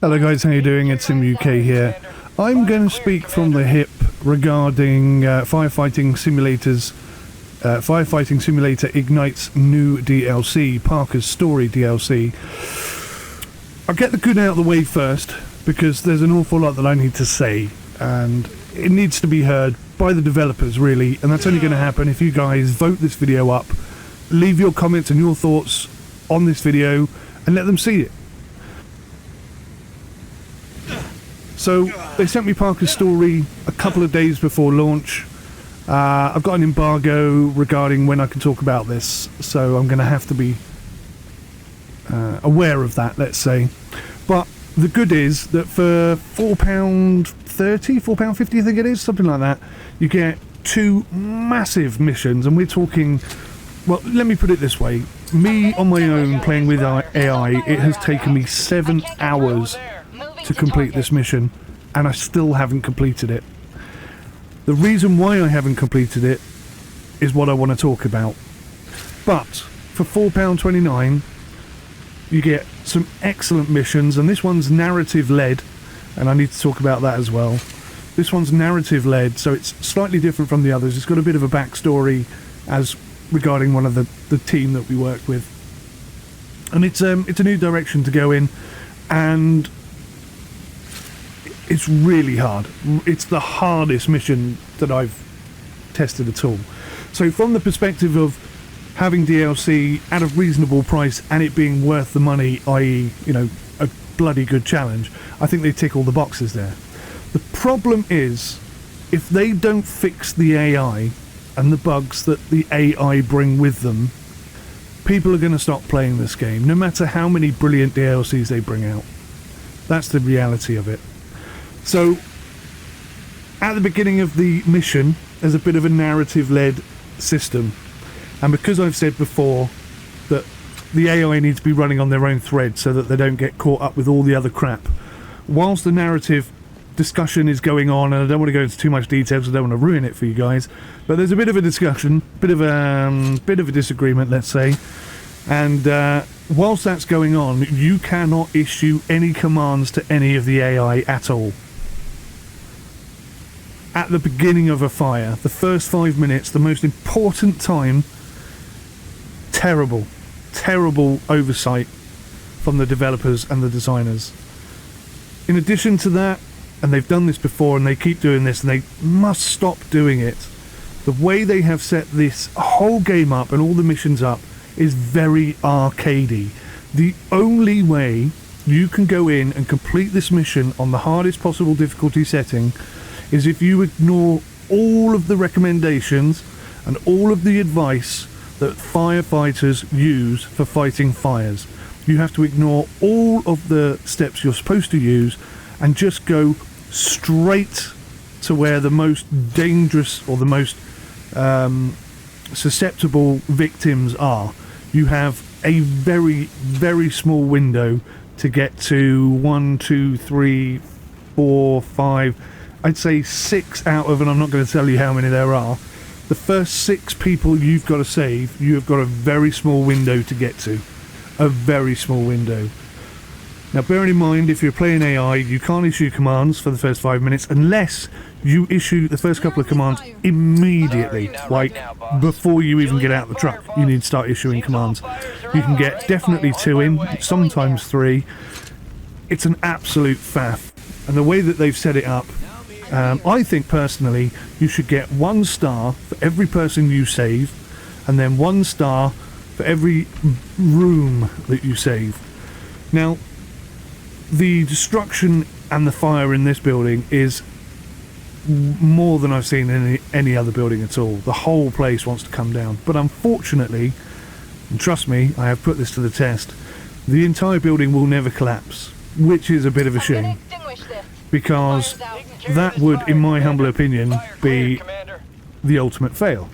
Hello guys, how you doing? It's Sim UK here. I'm going to speak from the hip regarding Firefighting Simulator Ignite's new DLC, Parker's Story DLC. I'll get the good out of the way first, because there's an awful lot that I need to say, and it needs to be heard by the developers really, and that's only going to happen if you guys vote this video up, leave your comments and your thoughts on this video, and let them see it. So, they sent me Parker's Story a couple of days before launch. I've got an embargo regarding when I can talk about this, so I'm going to have to be aware of that, let's say. But the good is that for £4.30, £4.50 I think it is, something like that, you get 2 massive missions, and we're talking, well, let me put it this way. Me, on my own, playing with AI, it has taken me 7 hours to complete this mission, and I still haven't completed it. The reason why I haven't completed it is what I want to talk about. But for £4.29 you get some excellent missions, and this one's narrative led, and I need to talk about that as well. This one's narrative led, so it's slightly different from the others. It's got a bit of a backstory as regarding one of the team that we work with, and it's a new direction to go in, and it's really hard. It's the hardest mission that I've tested at all. So from the perspective of having DLC at a reasonable price and it being worth the money, i.e., you know, a bloody good challenge, I think they tick all the boxes there. The problem is, if they don't fix the AI and the bugs that the AI bring with them, people are going to stop playing this game, no matter how many brilliant DLCs they bring out. That's the reality of it. So, at the beginning of the mission, there's a bit of a narrative-led system. And because I've said before that the AI needs to be running on their own thread so that they don't get caught up with all the other crap, whilst the narrative discussion is going on, and I don't want to go into too much detail because I don't want to ruin it for you guys, but there's a bit of a discussion, bit of a disagreement, let's say, and whilst that's going on, you cannot issue any commands to any of the AI at all. At the beginning of a fire, the first 5 minutes, the most important time, terrible oversight from the developers and the designers. In addition to that, and they've done this before and they keep doing this and they must stop doing it, the way they have set this whole game up and all the missions up is very arcadey. The only way you can go in and complete this mission on the hardest possible difficulty setting is if you ignore all of the recommendations and all of the advice that firefighters use for fighting fires. You have to ignore all of the steps you're supposed to use and just go straight to where the most dangerous or the most susceptible victims are. You have a very, very small window to get to 1, 2, 3, 4, 5... I'd say 6 out of, and I'm not going to tell you how many there are, the first 6 people you've got to save, you have got a very small window to get to. A very small window. Now bearing in mind, if you're playing AI, you can't issue commands for the first 5 minutes unless you issue the first couple of commands immediately, like before you even get out of the truck. You need to start issuing commands. You can get definitely 2 in, sometimes 3. It's an absolute faff. And the way that they've set it up, I think personally you should get 1 star for every person you save, and then 1 star for every room that you save. Now, the destruction and the fire in this building is more than I've seen in any other building at all. The whole place wants to come down. But unfortunately, and trust me, I have put this to the test, the entire building will never collapse, which is a bit of a shame, because that would, in my humble opinion, be the ultimate fail.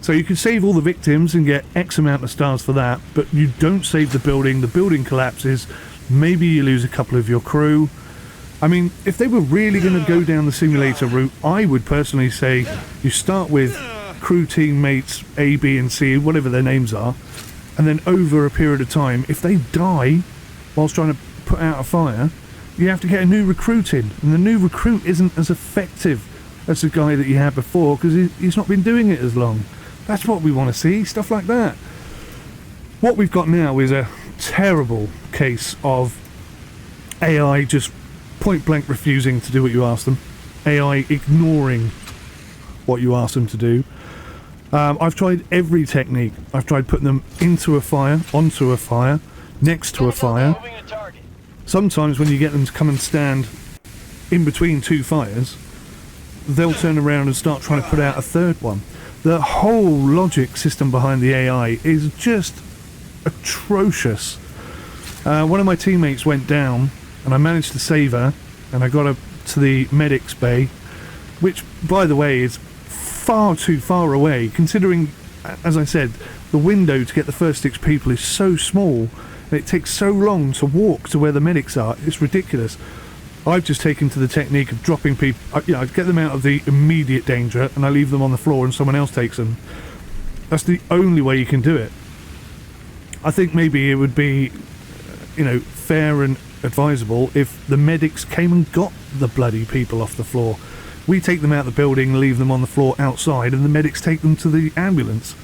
So you can save all the victims and get X amount of stars for that, but you don't save the building collapses, maybe you lose a couple of your crew. I mean, if they were really going to go down the simulator route, I would personally say you start with crew teammates A, B and C, whatever their names are, and then over a period of time, if they die whilst trying to put out a fire, you have to get a new recruit in, and the new recruit isn't as effective as the guy that you had before because he's not been doing it as long. That's what we want to see, stuff like that. What we've got now is a terrible case of AI just point blank refusing to do what you ask them, AI ignoring what you ask them to do. I've tried every technique. I've tried putting them into a fire, onto a fire, next to a fire. Sometimes when you get them to come and stand in between two fires, they'll turn around and start trying to put out a third one. The whole logic system behind the AI is just atrocious. One of my teammates went down and I managed to save her, and I got her to the medics bay, which by the way is far too far away considering, as I said, the window to get the first 6 people is so small and it takes so long to walk to where the medics are. It's ridiculous. I've just taken to the technique of dropping people, I get them out of the immediate danger and I leave them on the floor and someone else takes them. That's the only way you can do it. I think maybe it would be, fair and advisable if the medics came and got the bloody people off the floor. We take them out of the building, leave them on the floor outside, and the medics take them to the ambulance.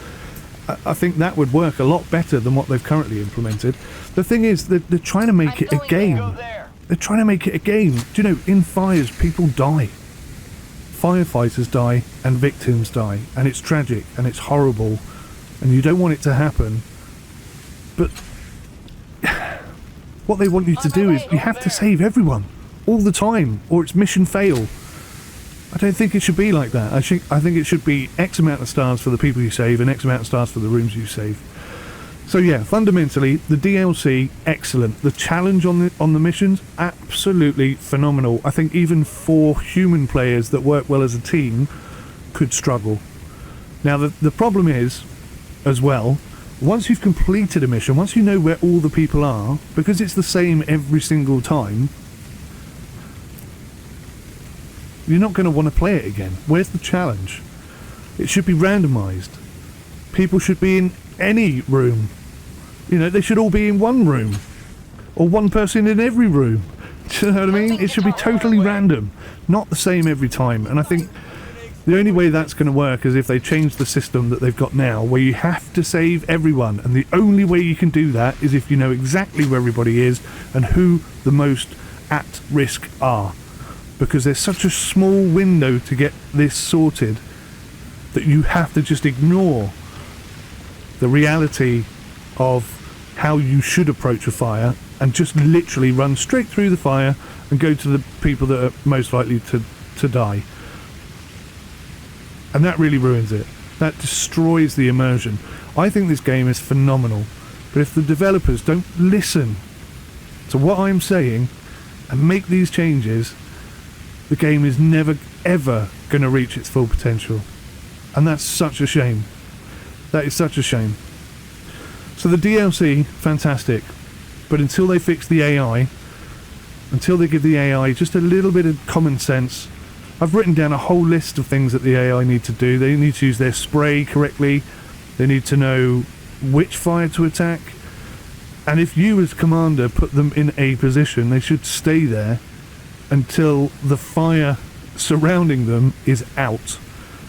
I think that would work a lot better than what they've currently implemented. The thing is that they're trying to make it a game. They're trying to make it a game. Do you know, in fires, people die. Firefighters die and victims die, and it's tragic and it's horrible, and you don't want it to happen. But what they want you to do is you have to save everyone all the time, or it's mission fail. I don't think it should be like that. I think it should be X amount of stars for the people you save and X amount of stars for the rooms you save. So yeah, fundamentally, the DLC, excellent. The challenge on the missions, absolutely phenomenal. I think even for human players that work well as a team, could struggle. Now the problem is, as well, once you've completed a mission, once you know where all the people are, because it's the same every single time, you're not going to want to play it again. Where's the challenge? It should be randomised. People should be in any room. They should all be in one room. Or one person in every room. Do you know what I mean? It should be totally random. Not the same every time. And I think the only way that's going to work is if they change the system that they've got now, where you have to save everyone. And the only way you can do that is if you know exactly where everybody is and who the most at risk are. Because there's such a small window to get this sorted that you have to just ignore the reality of how you should approach a fire and just literally run straight through the fire and go to the people that are most likely to die. And that really ruins it. That destroys the immersion. I think this game is phenomenal, but if the developers don't listen to what I'm saying and make these changes, the game is never ever going to reach its full potential, and that's such a shame. That is such a shame. So the DLC, fantastic, but until they fix the AI, until they give the AI just a little bit of common sense, I've written down a whole list of things that the AI need to do. They need to use their spray correctly, they need to know which fire to attack, and if you as commander put them in a position, they should stay there until the fire surrounding them is out,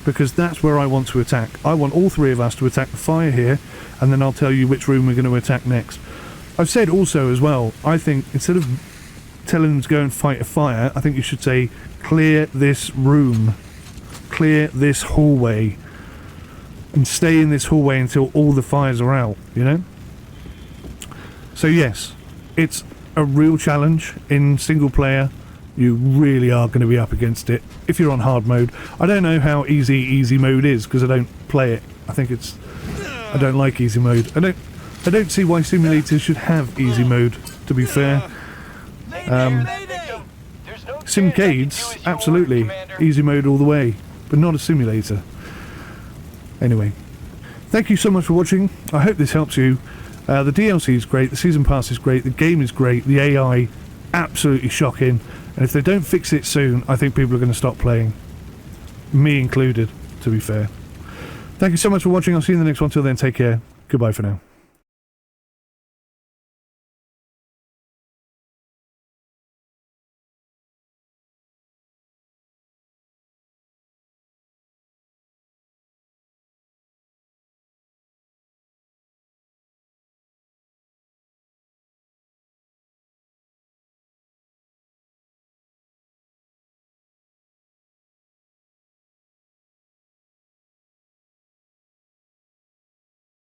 because that's where I want to attack. I want all 3 of us to attack the fire here, and then I'll tell you which room we're going to attack next. I've said also as well, I think instead of telling them to go and fight a fire, I think you should say, clear this room, clear this hallway, and stay in this hallway until all the fires are out, So yes, it's a real challenge in single player. You really are going to be up against it if you're on hard mode. I don't know how easy mode is because I don't play it. I don't like easy mode. I don't see why simulators should have easy mode, to be fair. Simcades, absolutely, easy mode all the way, but not a simulator. Anyway, thank you so much for watching. I hope this helps you. The DLC is great, the season pass is great, the game is great, the AI absolutely shocking, and if they don't fix it soon, I think people are going to stop playing. Me included, to be fair. Thank you so much for watching. I'll see you in the next one. Till then, take care. Goodbye for now.